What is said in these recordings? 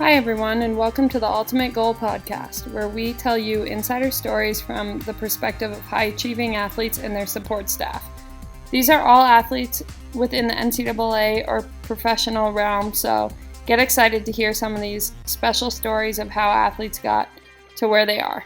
Hi, everyone, and welcome to the Ultimate Goal podcast, where we tell you insider stories from the perspective of high-achieving athletes and their support staff. These are all athletes within the NCAA or professional realm, so get excited to hear some of these special stories of how athletes got to where they are.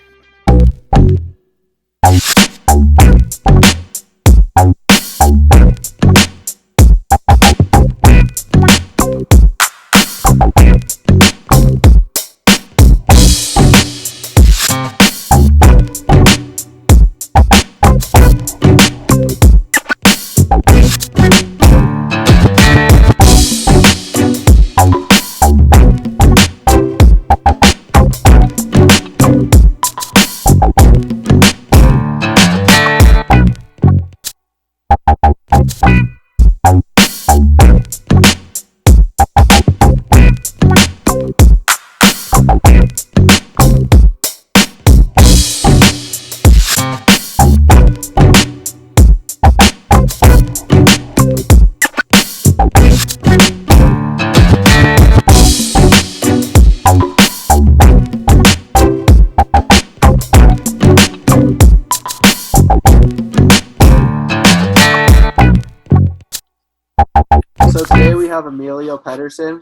So today we have Emilio Pettersen.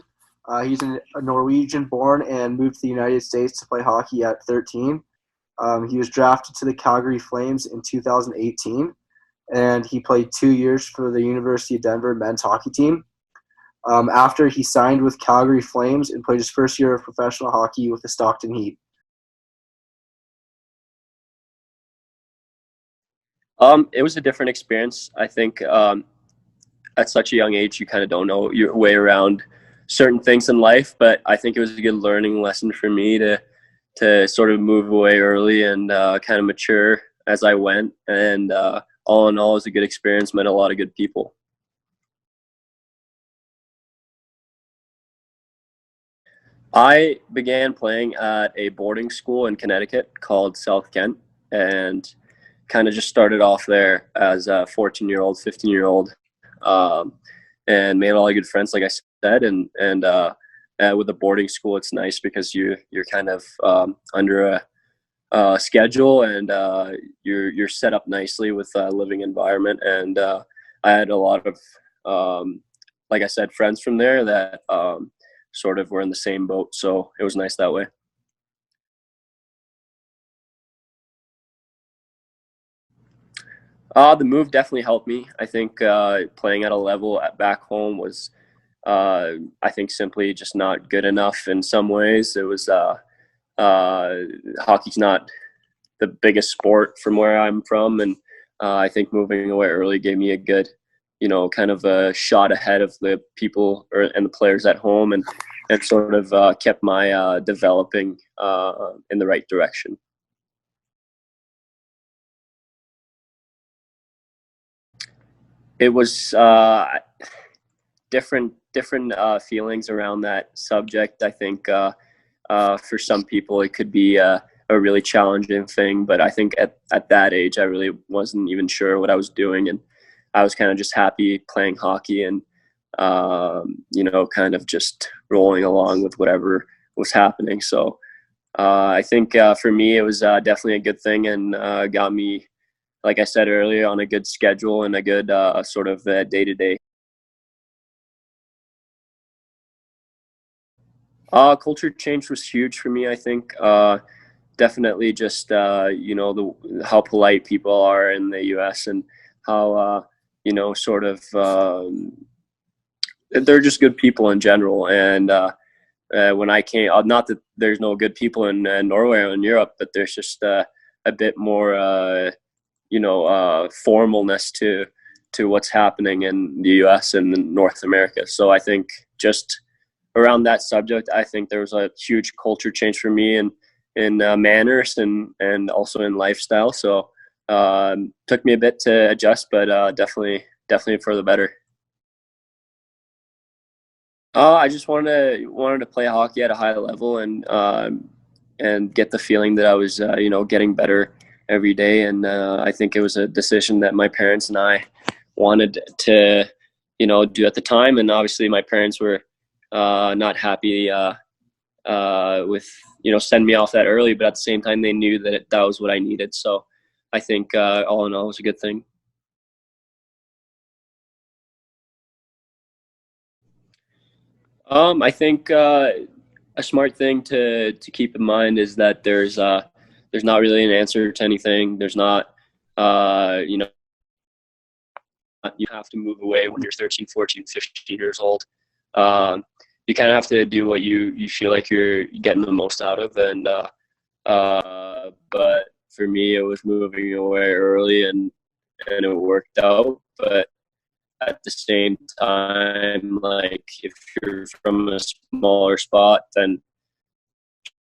He's a Norwegian born and moved to the United States to play hockey at 13. He was drafted to the Calgary Flames in 2018, and he played 2 years for the University of Denver men's hockey team. After he signed with Calgary Flames and played his first year of professional hockey with the Stockton Heat. It was a different experience. I think at such a young age, you kind of don't know your way around certain things in life, but I think it was a good learning lesson for me to sort of move away early and kind of mature as I went. And all in all, it was a good experience, met a lot of good people. I began playing at a boarding school in Connecticut called South Kent, and kind of just started off there as a 14-year-old, 15-year-old, and made a lot of good friends, like I said. And with the boarding school, it's nice because you're kind of under a schedule, and you're set up nicely with a living environment. And I had a lot of, like I said, friends from there that sort of were in the same boat, so it was nice that way. The move definitely helped me. I think playing at a level back home was, I think, simply just not good enough in some ways. It was hockey's not the biggest sport from where I'm from, and I think moving away early gave me a good, kind of a shot ahead of the people and the players at home, and sort of kept my developing in the right direction. It was different feelings around that subject. I think for some people it could be a really challenging thing, but I think at that age I really wasn't even sure what I was doing, and I was kind of just happy playing hockey and kind of just rolling along with whatever was happening. So I think for me it was definitely a good thing, and got me, like I said earlier, on a good schedule and a good sort of day-to-day. Culture change was huge for me, I think. Definitely just, how polite people are in the U.S. and how, sort of they're just good people in general. And when I came, not that there's no good people in Norway or in Europe, but there's just a bit more formalness to what's happening in the U.S. and in North America. So I think just around that subject, I think there was a huge culture change for me in manners and also in lifestyle. So took me a bit to adjust, but definitely for the better. I just wanted to play hockey at a high level and get the feeling that I was getting better every day. And I think it was a decision that my parents and I wanted to do at the time. And obviously my parents were not happy with send me off that early, but at the same time they knew that that was what I needed. So I think all in all, it was a good thing. I think a smart thing to keep in mind is that there's not really an answer to anything. There's not you have to move away when you're 13, 14, 15 years old. You kind of have to do what you feel like you're getting the most out of. And but for me, it was moving away early, and it worked out. But at the same time, like if you're from a smaller spot, then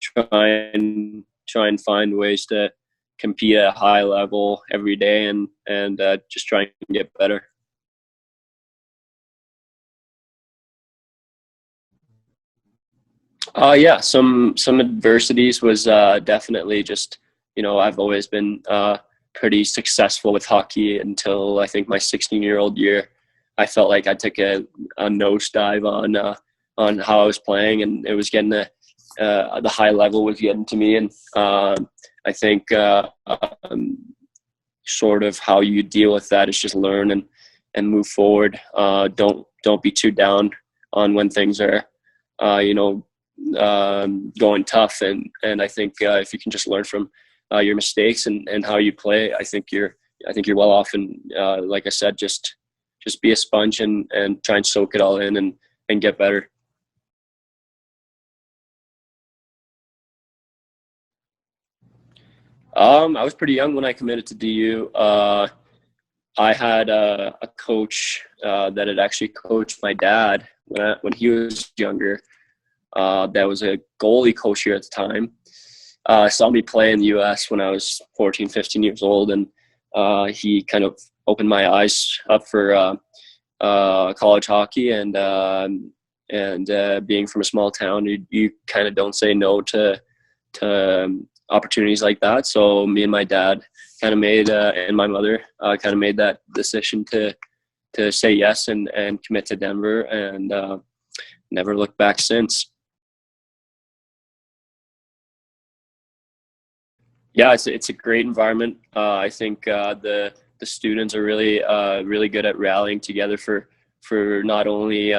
try and find ways to compete at a high level every day, and just try and get better. Yeah, some adversities was definitely just, I've always been pretty successful with hockey until I think my 16-year-old year. I felt like I took a nosedive on how I was playing, and it was getting the high level was getting to me, and I think sort of how you deal with that is just learn and move forward. Don't be too down on when things are going tough, and I think if you can just learn from your mistakes and how you play, I think you're well off. And like I said, just be a sponge and try and soak it all in and get better. I was pretty young when I committed to DU. I had a coach that had actually coached my dad when he was younger. That was a goalie coach here at the time. Saw me play in the U.S. when I was 14, 15 years old, and he kind of opened my eyes up for college hockey. And being from a small town, you kind of don't say no to opportunities like that. So me and my dad kind of made and my mother kind of made that decision to say yes and commit to Denver, and never looked back since. Yeah, it's a great environment. I think the students are really good at rallying together for not only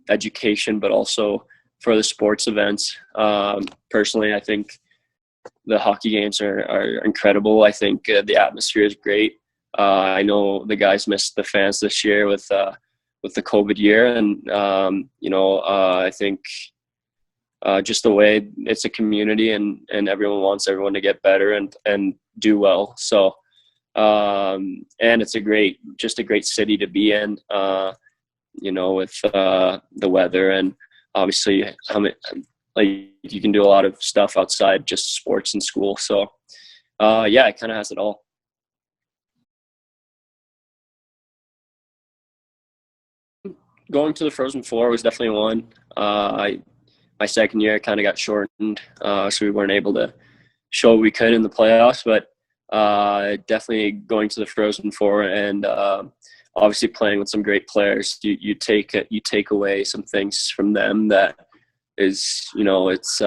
education but also for the sports events. Personally, I think the hockey games are incredible. I think the atmosphere is great. I know the guys missed the fans this year with the COVID year, and I think just the way it's a community, and everyone wants everyone to get better and do well. So and it's a great city to be in. With the weather, and obviously like you can do a lot of stuff outside just sports and school. So yeah, it kind of has it all. Going to the Frozen Four was definitely one. My second year kind of got shortened, so we weren't able to show what we could in the playoffs. But definitely going to the Frozen Four, and obviously playing with some great players, you take away some things from them that is, it's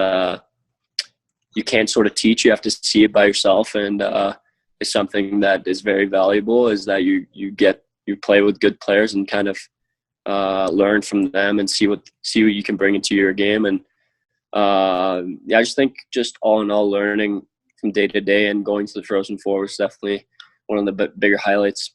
you can't sort of teach. You have to see it by yourself, and it's something that is very valuable. Is that you play with good players and kind of learn from them and see what you can bring into your game. And yeah, I just think just all in all, learning from day to day and going to the Frozen Four was definitely one of the bigger highlights.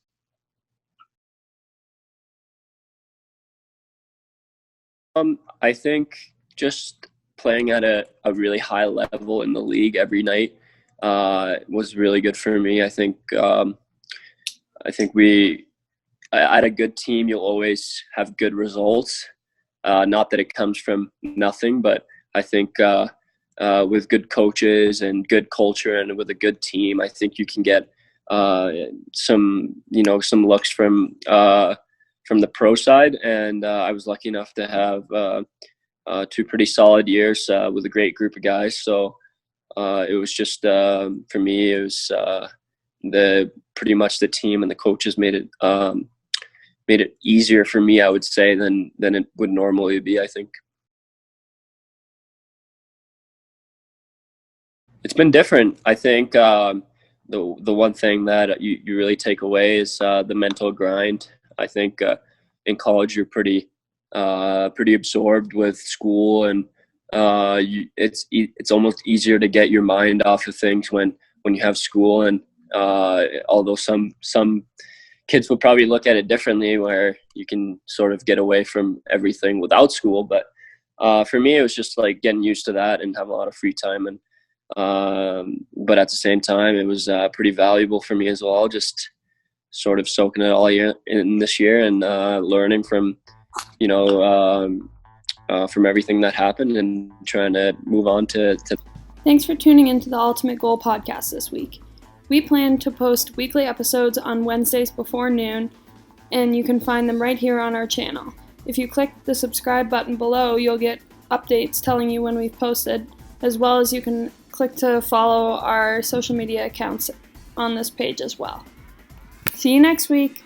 I think just playing at a really high level in the league every night was really good for me. I think we at a good team, you'll always have good results. Not that it comes from nothing, but I think with good coaches and good culture and with a good team, I think you can get some looks from the pro side. And I was lucky enough to have 2 pretty solid years with a great group of guys. So it was just for me, it was pretty much the team and the coaches made it easier for me, I would say, than it would normally be, I think. It's been different. I think the one thing that you really take away is the mental grind. I think in college you're pretty absorbed with school, and it's almost easier to get your mind off of things when you have school. And although some kids will probably look at it differently, where you can sort of get away from everything without school, but for me it was just like getting used to that and have a lot of free time. And but at the same time, it was pretty valuable for me as well, just sort of soaking it all year in this year, and learning from from everything that happened, and trying to move on to. Thanks for tuning into the Ultimate Goal podcast this week. We plan to post weekly episodes on Wednesdays before noon, and you can find them right here on our channel. If you click the subscribe button below, you'll get updates telling you when we've posted, as well as you can click to follow our social media accounts on this page as well. See you next week.